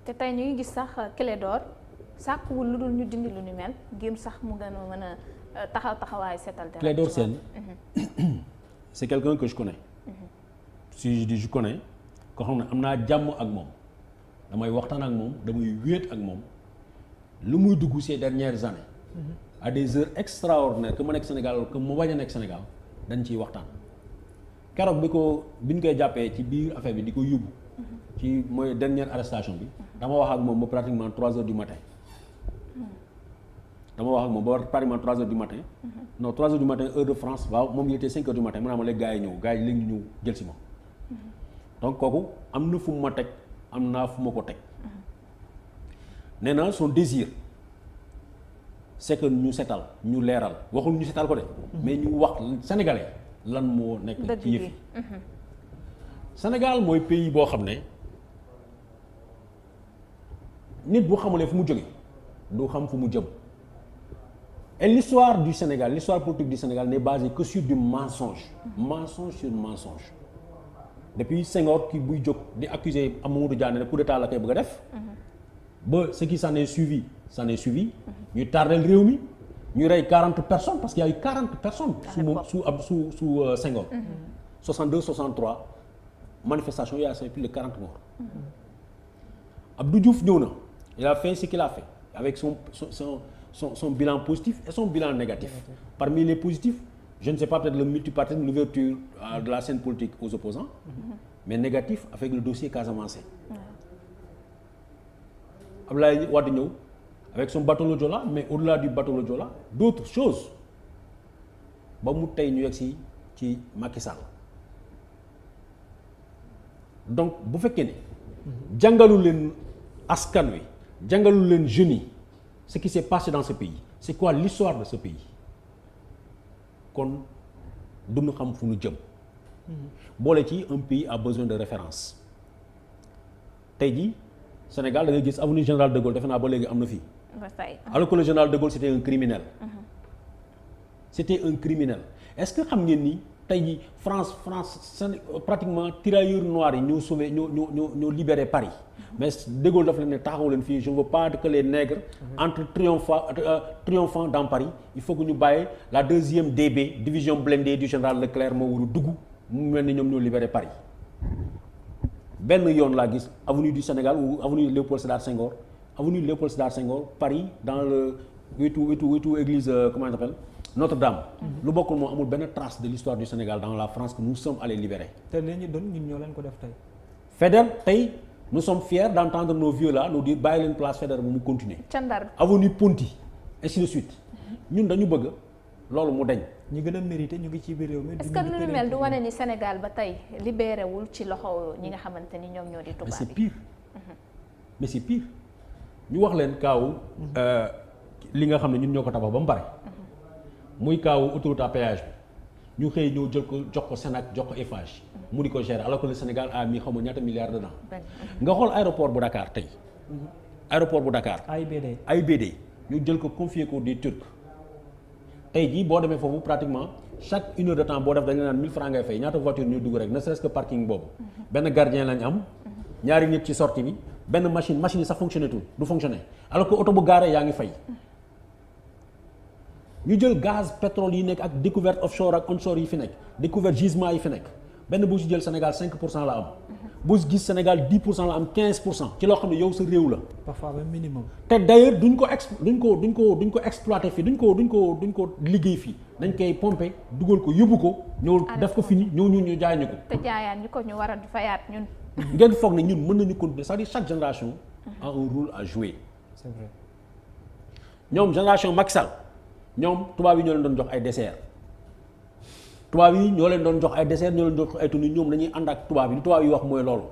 te tey ñu ngi gis sax Clédor sàkkuwul lu dul ñu dindi lu ni mel ngir sax mu gën a mën a taxawaay seetal. Clédor Sène c'est quelqu'un que je connais. si je dis je connais ko xam ne am naa jàmm ak moom damay waxtaan ak moom damay wéet ak moom lu muy dugg ces dernières années. à des heures extraordinaires que ma nekk Sénégal que ma bañ a nekk Sénégal dañ ciy waxtaan. keroog bi ñu koy jàppee ci biir affaire bi di ko yóbbu. ci mooy dernière arrestation bi. dama wax ak moom ba pratiquement 3 heures du matin. non 3 heures du matin heure de France waaw moom il était 5 heures du matin mu naa ma léegi gars yi léegi ñu ñëw jël si ma. donc kooku am na fu mu ma teg am naa fu ma ko teg. nee na son désir c'est que ñu setal ñu leeral waxul ñu setal ko de. mais ñu wax sénégalais lan moo nekk ci yëf yi. Sénégal mooy pays boo xam ne nit bu xamulee fu mu jóge du xam fu mu jëm. Et l'histoire du Sénégal, l'histoire politique du Sénégal n'est basée que sur du mensonge. Mensonge sur mensonge. Depuis Senghor ki buy jóg di accuser Mamadou Dia ne coup d'état la koy bëgg a def. ba ce qui s'en est suivi ñu tardel réew mi ñu rey 40 personnes parce qu'il y a eu 40 personnes. sous Senghor. 62 63 manifestations il y a plus de 40 morts. Abdou Diouf ñëw na il a fait ce qu'il a fait avec son bilan positif et son bilan négatif. Parmi les positifs, je ne sais pas, peut-être le multipartisme, l'ouverture de la scène politique aux opposants, mais négatif avec le dossier Casamance. Abdoulaye Wade ñëw avec son bateau le Joola, mais au-delà du bateau le Joola, d'autres choses ba mu tey ñu yegg ci Macky Sall. Donc bu fekkee ne jàngalu leen askan wi jàngalu leen jeunes yi ce qui s'est passé dans ce pays c'est quoi l'histoire de ce pays kon duñu xam fu ñu jëm. boole ci un pays a besoin de référence. tey jii Sénégal da ngay gis avenue Général de Gaulle defe naa ba léegi am na fii. alors que le général de Gaulle c'était un criminel. c'était un criminel est-ce que xam ngeen ni tey jii France pratiquement tirailleurs noirs yi ñoo sauvé ñoo libéré Paris. mais de Gaulle dafa leen ne taxaw leen fii je ne veux pas que les nègres entrent triomphant dans Paris il faut que ñu bàyyi la 2e DB division blindée du général Leclerc moo war a dugg mu mel ni ñoom ñoo libéré Paris. benn yoon laa gis avenue du Sénégal ou avenue Léopold Sédar Senghor Paris dans le wetu église comment on appelle Notre-Dame. lu bokkul moom amul benn trace de l'histoire du Sénégal dans la France que nous sommes allés libérer. te li ñu doon ñun ñoo leen ko def tey. Faidherbe tey nous sommes fiers d'entendre nos vieux là nous dire bàyyi leen place Faidherbe mu continuer. avenue Ponty ainsi de suite. ñun dañu bëgg loolu mu dañ. ñi gën a mérité ñu ngi ci biir réew mi. est-ce que lu ni mel du wane ni Sénégal ba tey libéré wul ci loxo ñi nga xamante ni ñoom ñoo di tubaab yi. mais c'est pire. mais c'est pire ñu wax leen kaawu li nga xam ne ñun ñoo ko tabax ba mu pare. muy kaawu autoroute à péage bi ñu xëy ñëw jël ko jox ko Sénac jox ko Eiffage mu di ko gérer alors que le Sénégal a mis xaw ma ñaata milliards dedans. nga xool aéroport bu Dakar tey. aéroport bu Dakar. AIBD ñu jël ko confier ko des Turcs. tey jii boo demee foofu pratiquement chaque 1 heure de temps boo def dañu naan 1000 francs ngay fay ñaata voiture ñuy dugg rek ne serait-ce que parking boobu. benn gardien lañ am. ñaari nit ci sortie bi benn machine yi sax fonctionné tout du fonctionner alors que oto bu garé yaa ngi fay. ñu jël gaz pétrole yi nekk ak découverte offshore ak onshore yi fi nekk découverte gisement yi fi nekk benn bu ci jël Sénégal 5% la am. bu gis Sénégal 10% la am 15% ci loo xam ne yow sa réew la. parfois même minimum. te d'ailleurs duñ ko exploiter fii duñ ko liggéey fii dañ koy pomper dugal ko yóbbu ko. ñëw def ko fini ñëw ñun ñu jaay ñu ko. te jaayaan ñu ko ñu war a fayaat ñun. ngeen foog ne ñun mën nañu continuer c'est-à-dire chaque génération a un rôle à jouer. c'est vrai. ñoom génération Macky Sall ñoom tubaab yi ñoo leen doon jox ay dessert tubaab yi ñoo leen doon jox ay dessert ñoo leen doon jox ay tenue ñoom dañuy ànd ak tubaab yi li tubaab yi wax mooy loolu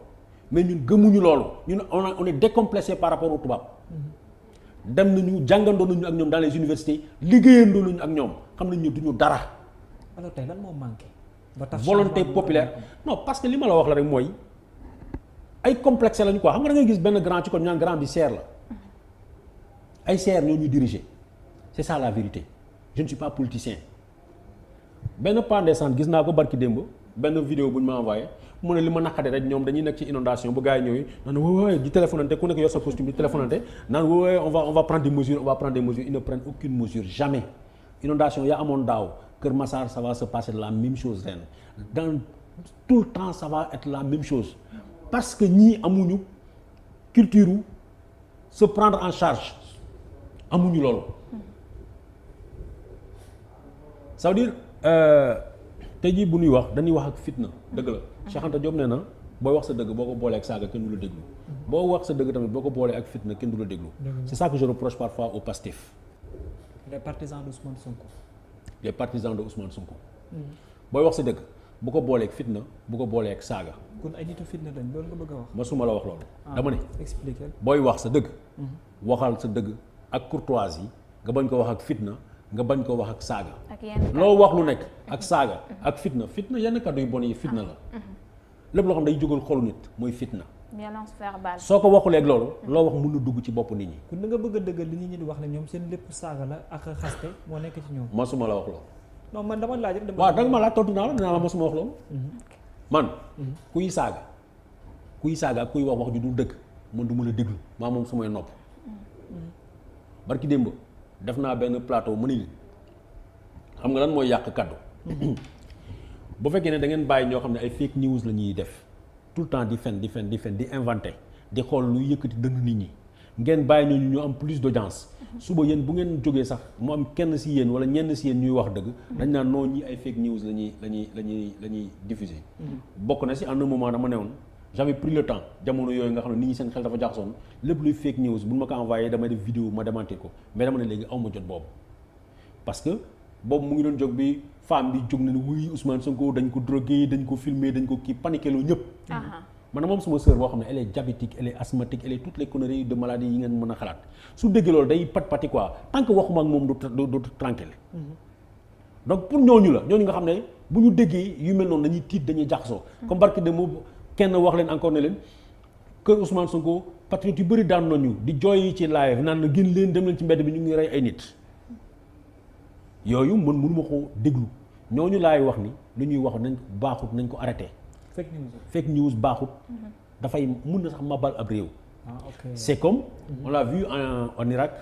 mais ñun gëmuñu loolu ñun on est décomplexé par rapport au tubaab dem nañu jàngandoo nañu ak ñoom dans les universités liggéeyandoo nañu ak ñoom xam nañu duñu dara. alors tey lan moo manqué. ba tax volonté populaire non parce que li ma la wax la rek mooy ay complexe lañu quoi xam nga da ngay gis benn grand ci ko ñaan grand bi seer la ay seer ñoo ñuy diriger c'est ça la vérité. je ne suis pas politicien benn pan descente gis naa ko barki démb benn vidéo bu ñu ma envoyé mu ne li ma naqade rek ñoom dañuy nekk ci inondation bu gars yi ñëwee naan waaye di téléphonante ku nekk yor sa costume di téléphonante naan waaye on va prendre des mesures ils ne prennent aucune mesure jamais. Inondation yaa amoon daaw Kër Massar ça va se passer la même chose ren dans tout le temps ça va être la même chose parce que ñii amuñu culture u se prendre en charge amuñu loolu ça veut dire tey jii bu ñuy wax dañuy wax ak fitna dëgg la Cheikh Anta Diop nee na booy wax sa dëgg boo ko boolee ak saaga kenn du la déglu boo wax sa dëgg tamit boo ko boolee ak fitna kenn du la déglu c'est ça que je reproche parfois au Pastef. les partisans d'Ousmane Sonko. les partisans de Ousmane Sonko. booy wax sa dëgg bu ko boolee ak fitna bu ko boolee ak saaga. kon ay nitu fitna lañ loolu nga bëgg a wax. masuma la wax loolu. dama ne expliquer booy wax sa dëgg. waxal sa dëgg ak courtoisie nga bañ ko wax ak fitna nga bañ ko wax ak saaga. loo wax lu nekk ak saaga ak fitna yenn kàddu yu bon yi fitna la. lépp loo xam day jógal xolu nit mooy fitna. violence verbale. soo ko waxulee ak loolu loo wax mën na dugg ci bopp nit ñi. kon da nga bëgg a dëggal li nit ñi di wax ne ñoom seen lépp saaga la ak xaste moo nekk ci ñoom. masuma la wax loolu. non man dama laaj rek. waaw danga ma laaj tontu naa la dinaa la masuma wax loolu. man kuy saaga ak kuy wax ju dul dëgg man du ma la déglu maa moom sumay nopp. barki démb def naa benn plateau mu ni xam nga lan mooy yàq kaddu. bu fekkee ne da ngeen bàyyi ñoo xam ne ay fake news la ñuy def tout le temps di fen di inventé di xool luy yëkkati dënn nit ñi ngeen bàyyi ñooñu ñu am plus d'audience suba yéen bu ngeen jógee sax mu am kenn si yéen wala ñenn si yéen ñuy wax dëgg dañ naan non ñi ay fake news la ñuy diffuser. bokk na si en un moment dama ne woon j'avais pris le temps jamono yooyu nga xam ne nit ñi seen xel dafa jaxasoon lépp luy fake news bu ma ko envoyé damay def vidéo ma démentir ko mais dama ne léegi aw ma jot boobu parce que boobu mu ngi doon jóg bi femme bi jóg na ne wuy Ousmane Sonko dañ ko drogué dañ ko filmé dañ ko kii paniqué loo ñëpp. man moom sama sœur boo xam ne elle est diabétique elle est asthmatique elle est toutes les conneries de maladies yi ngeen mën a xalaat su déggee loolu day pati quoi tant que waxuma ak moom du tranquille donc pour ñooñu nga xam ne bu ñu déggee yu mel noonu dañuy tiit dañuy jaxasoo. comme barke de moom kenn wax leen encore ne leen kër Ousmane Sonko patriote yu bëri daan nañu di jooy ci live naan na gën leen dem leen ci mbedd bi ñu ngi rey ay nit yooyu man mënuma ko déglu ñooñu laay wax ni lu ñuy wax nañ baaxut nañ ko arrêté. fake news baaxut. dafay mun na sax mabal ab réew. c'est comme on l'a vu en Irak.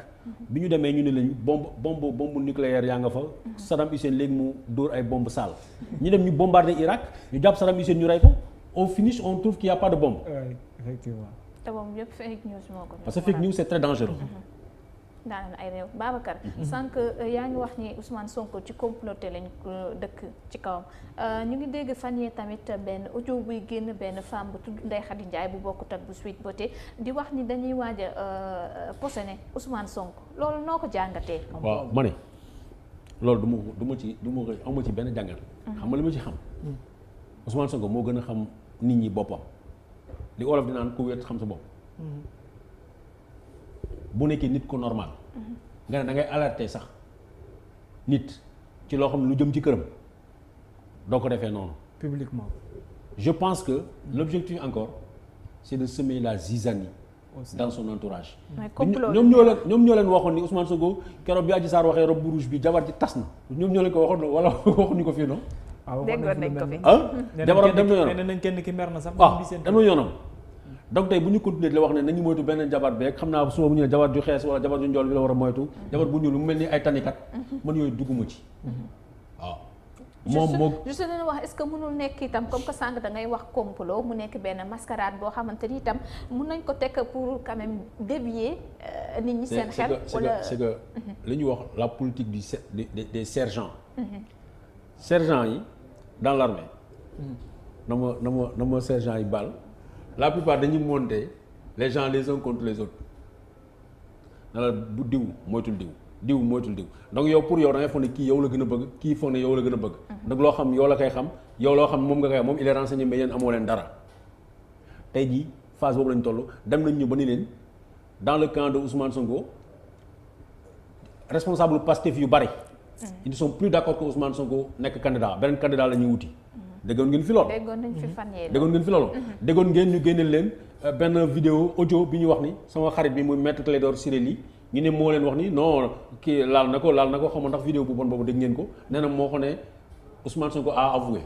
bi ñu demee ñu ne lañ bombe nucléaire yaa nga fa. Saddam Hussein léegi mu dóor ay bombe sale. ñu dem ñu bombarder Irak ñu jàpp Saddam Hussein ñu rey ko au finish on trouve qu'il y a pas de bombe. effectivement. te boobu yëpp fake news moo ko. parce que fake news c'est très dangereux. daanaka ay réew Babacar. sànq yaa ngi wax ni Ousmane Sonko ci comploté lañ ko dëkk ci kawam ñu ngi dégg fan yee tamit benn audio buy génn benn femme bu tudd Ndeye Khady Ndiaye bu bokkut ak bu Sweet Beauté di wax ni dañuy waaj a posone Ousmane Sonko loolu noo ko jàngatee. waaw ma ne loolu du ma ci benn jàngat. xam nga li ma ci xam. Ousmane Sonko moo gën a xam nit ñi boppam li olof di naan ku wéet xam sa bopp. bu nekkee nit ko normal nga ne da ngay alerter sax nit ci loo xam ne lu jëm ci këram doo ko defee noonu publiquement. je pense que l'objectif encore c'est de semer la zizanie dans son entourage. ñoom ñoo leen waxoon ni Ousmane Sonko keroog bi Adji Sarr waxee robe rouge bi jabar ji tas na ñoom ñoo leen ko waxoon wala waxuñu ko fii noonu. déggoon nañ ko fi jabaram dem na yoonam nee nañ kenn ki mer na sax. dem na yoonam. donc tey bu ñu continuer di la wax ne nañu moytu benn jabar beeg xam naa suba bu ñu ne jabar ju xees wala jabar ju njool bi la war a moytu jabar bu ñuul mu mel ni ay tanikat man yooyu dugguma ci waaw moom moo juste leen wax est-ce que mënul nekk itam comme que sànq da ngay wax complot mu nekk benn mascarade boo xamante ni itam mun nañ ko tekk pour quand même dévier nit ñi seen xel wala c'est que li ñuy wax la politique des sergents sergents yi dans l'armée na ma sergents yi baal la plupart dañuy monter les gens les uns contre les autres na la bu diw moytul diw donc yow pour yow da ngay foog ne kii yow la gën a bëgg kii foog ne yow la gën a bëgg donc loo xam yow la koy xam yow loo xam moom nga koy xam moom il est renseigné mais yéen amoo leen dara tey jii phase boobu lañ toll dem nañ ñu ba ni leen dans le camp de Ousmane Sonko responsable Pastef yu bari ils ne sont plus d'accord que Ousmane Sonko nekk candidat beneen candidat la ñuy wuti déggoon ngeen fi loolu déggoon ngeen ñu génneel leen benn vidéo audio bi ñu wax ni sama xarit bi muy maître Clédor Ciré Ly ñu ne moo leen wax ni non kii laal na ko xam nga ndax vidéo bu bon boobu dégg ngeen ko nee na moo ko ne Ousmane Sonko a avoué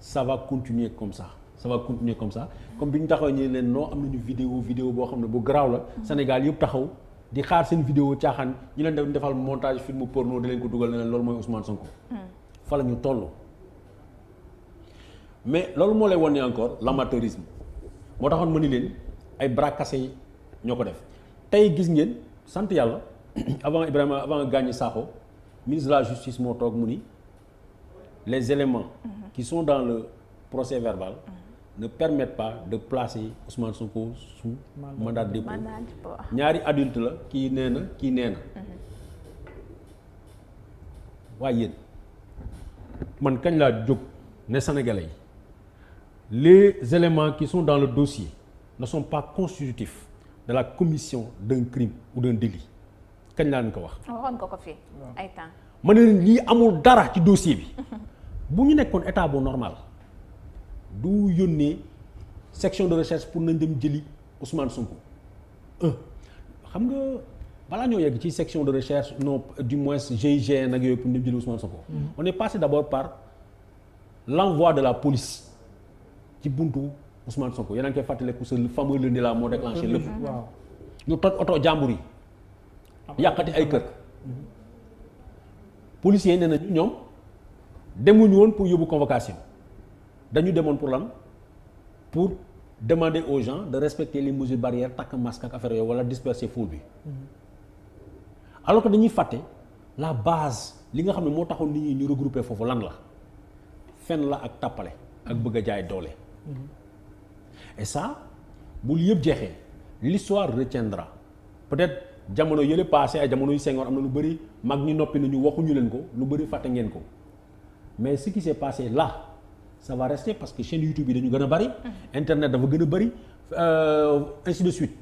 ça va continuer comme ça comme bi ñu taxaw ñu leen non am nañu vidéo boo xam ne bu garaaw la Sénégal yëpp taxaw di xaar seen vidéo caaxaan ñu leen def defal montage film porno di leen ko dugal ne leen loolu mooy Ousmane Sonko. fa la ñu toll. mais loolu moo lay wan ne encore l'amateurisme moo taxoon ma ni leen ay bras cassés ñoo ko def tey gis ngeen sant yàlla avant Gagny Sakho ministre de la justice moo toog mu ni les éléments qui sont dans le procès verbal ne permettent pas de placer Ousmane Sonko sous mandat de dépôt. ñaari adulte la kii nee na waaye yéen man kañ laa jóg ne Sénégalais yi les éléments qui sont dans le dossier ne sont pas constitutifs de la commission d'un crime ou d'un délit kañ laa leen ko wax. waxoon ko fi ay temps. ma ne leen lii amul dara ci dossier bi bu ñu nekkoon état bu normal du yónnee section de recherche pour nañ dem jëli Ousmane Sonko xam nga balaa ñoo yegg ci section de recherche non du moins GIGN ak yooyu pour dem jëli Ousmane Sonko. On est passé d'abord par l'envoi de la police ci buntu Ousmane Sonko yéen a ngi koy fàttaliku ce fameux lundi là moo déclenché lépp. waaw ñu toj oto jàmbur yi. yàqati ay kër. policiers yi nee nañu ñoom demuñu woon pour yóbbu convocation dañu demoon pour lan pour demander aux gens de respecter les mesures barrières takk masque ak affaire yooyu wala disperser foule bi. alors que dañuy fàtte la base li nga xam ne moo taxoon nit ñi ñu regrouper foofu lan la fen la ak tàppale ak bëgg a jaay doole. et ça bu yëpp jeexee l'histoire retiendra peut-être jamono yële passé ay jamono yu Senghor am na lu bëri mag ñi noppi nañu waxuñu leen ko lu bëri fàtte ngeen ko mais ce qui s'est passé là ça va rester parce que chaîne YouTube yi dañu gën a bëri. internet dafa gën a bëri ainsi de suite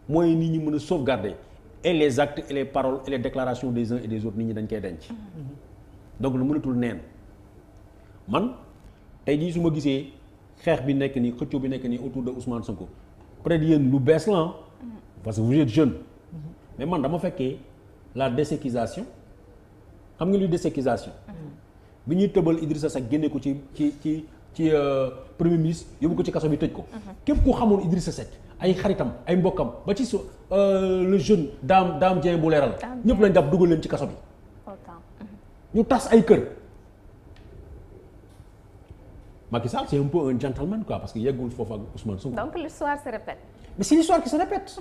mooy nit ñi mën a sauvegarder et les actes et les paroles et les déclarations des uns et des autres nit ñi dañ koy denc. donc lu mënatul neen man tey jii su ma gisee xeex bi nekk nii xëccoo bi nekk nii autour de Ousmane Sonko peut-être yéen lu bees la parce que vous êtes jeune. mais man dama fekkee la déséquisation xam nga luy déséquisation. bi ñuy tëbal Idrissa Seck génne ko ci premier ministre yóbbu ko ci kaso bi tëj ko. képp ku xamoon Idrissa Seck ay xaritam ay mbokkam ba ci le jeune Dame Dieng bu leeral. ñëpp lañ jàpp dugal leen ci kaso bi. ñu tas ay kër. Macky Sall c'est un peu un gentleman quoi parce que yeggul foofu ak Ousmane Sonko. donc l'histoire se répète. mais c'est l'histoire qui se répète.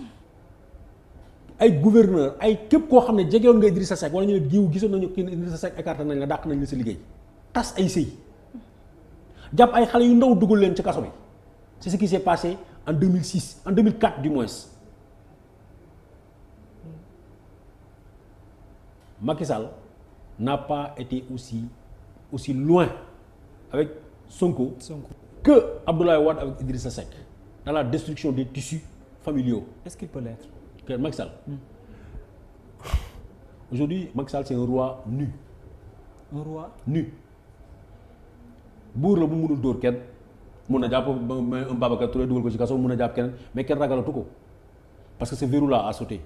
ay gouverneur ay képp koo xam ne jegewoon nga Idrissa Seck wala ñu ne jiw gisoon nañu kii Idrissa Seck écarté nañ la dàq nañ la sa liggéey tas ay sëy jàpp ay xale yu ndaw dugal leen ci kaso bi c'est ce qui s'est passé en 2006 en 2004 du moins. Macky Sall n'a pas été aussi loin avec Sonko que Abdoulaye Wade avec Idrissa Seck dans la destruction des tissus familiaux. Est-ce qu'il peut l'être? Macky Sall. Aujourd'hui, Macky Sall c'est un roi nu. Un roi nu. buur la bu mënul dóor kenn mun na jàpp un Babacar Touré dugal ko ci kaso mun na jàpp keneen mais kenn ragalatu ko parce que ce verrou là a sauté.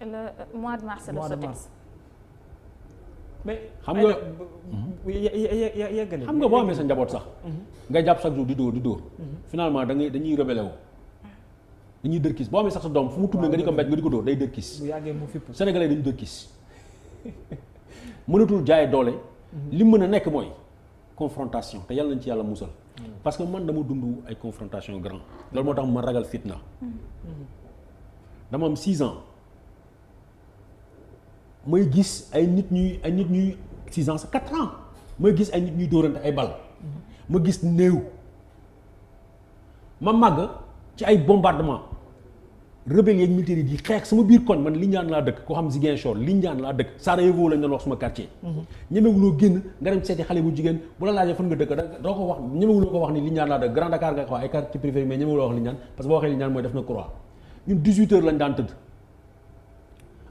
Le mois de mars la sauté. mais xam nga yeggali xam nga boo amee sa njaboot sax. nga jàpp chaque jour di dóor. finalement dañuy rebelle wu. dañuy dërkis boo amee sax sa doom fu mu tourné nga di ko mbéj nga di ko dóor day dërkis. bu yàggee mu fipp. Sénégalais dañu dërkis mënatul jaay doole. li mën a nekk mooy confrontation te yàlla nañ ci yàlla musal. parce que man dama dund ay confrontation grand loolu moo tax ma ragal fitna. dama am 6 ans may gis ay nit ñuy 6 ans 4 ans may gis ay nit ñuy dóorante ay bal. ma gis néew ma màgg ci ay bombardement rebelle yeeg militaire yi di xeex sama biir koñ man Lindiane laa dëkk koo xam Ziguinchor Lindiane laa dëkk Sarajevo lañ doon wax sama quartier. ñemewuloo génn nga dem seeti xale bu jigéen bu la laajee fan nga dëkk doo ko wax ñemewuloo ko wax ni Lindiane laa dëkk Grand Dakar nga ko wax ay quartier privé mais ñemewuloo wax Lindiane parce que boo waxee Lindiane mooy def na croix ñun 18h lañ daan tëdd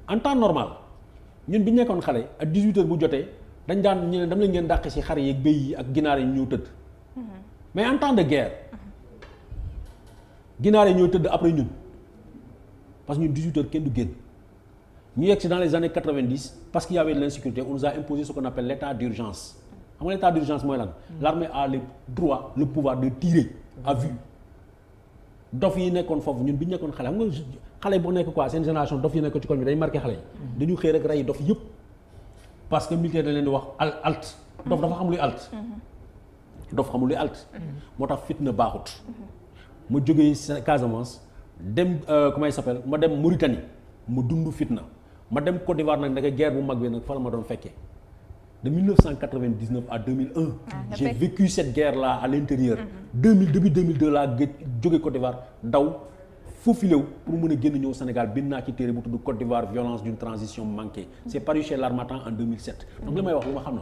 en temps normal ñun bi ñu nekkoon xale ak 18h bu jotee dañ daan ñu ne dam lañ ngeen dàq si xar yeeg béy yi ak ginaar yi ñëw tëdd mais en temps de guerre ginaar yi ñoo tëdd après ñun parce que ñun 18h kenn du génn ñu yegg si dans les années 90 parce qu'il y avait de l'insécurité on nous a imposé ce qu'on appelle l'état d'urgence xam nga l'état d'urgence mooy lan. l'armée a le droit le pouvoir de tirer à vue. dof yi nekkoon foofu ñun bi ñu nekkoon xale xam nga xale boo nekk quoi seen génération dof yi nekkoon ci koñ bi day marqué xale yi. dañu xëy rek rey dof yëpp parce que militaire dañ leen di wax alt. dof dafa xam luy alt. dof xamul luy alt. moo tax fitna baaxut. ma jógee Casamance dem comment il s'appelle ma dem Mauritanie ma dund fitna ma dem Côte d'Ivoire nag ndeke guerre bu mag bi nag fa la ma doon fekkee de 1999 à 2001. J'ai vécu cette guerre là à l'intérieur. début 2002 laa jóge Côte d'Ivoire daw foofilew pour mën a génn ñëw Sénégal bind naa ci téere bu tudd Côte d'Ivoire violence d'une transition manquée. C'est paru chez l'Harmattan en 2007. donc li may wax lu ma xam na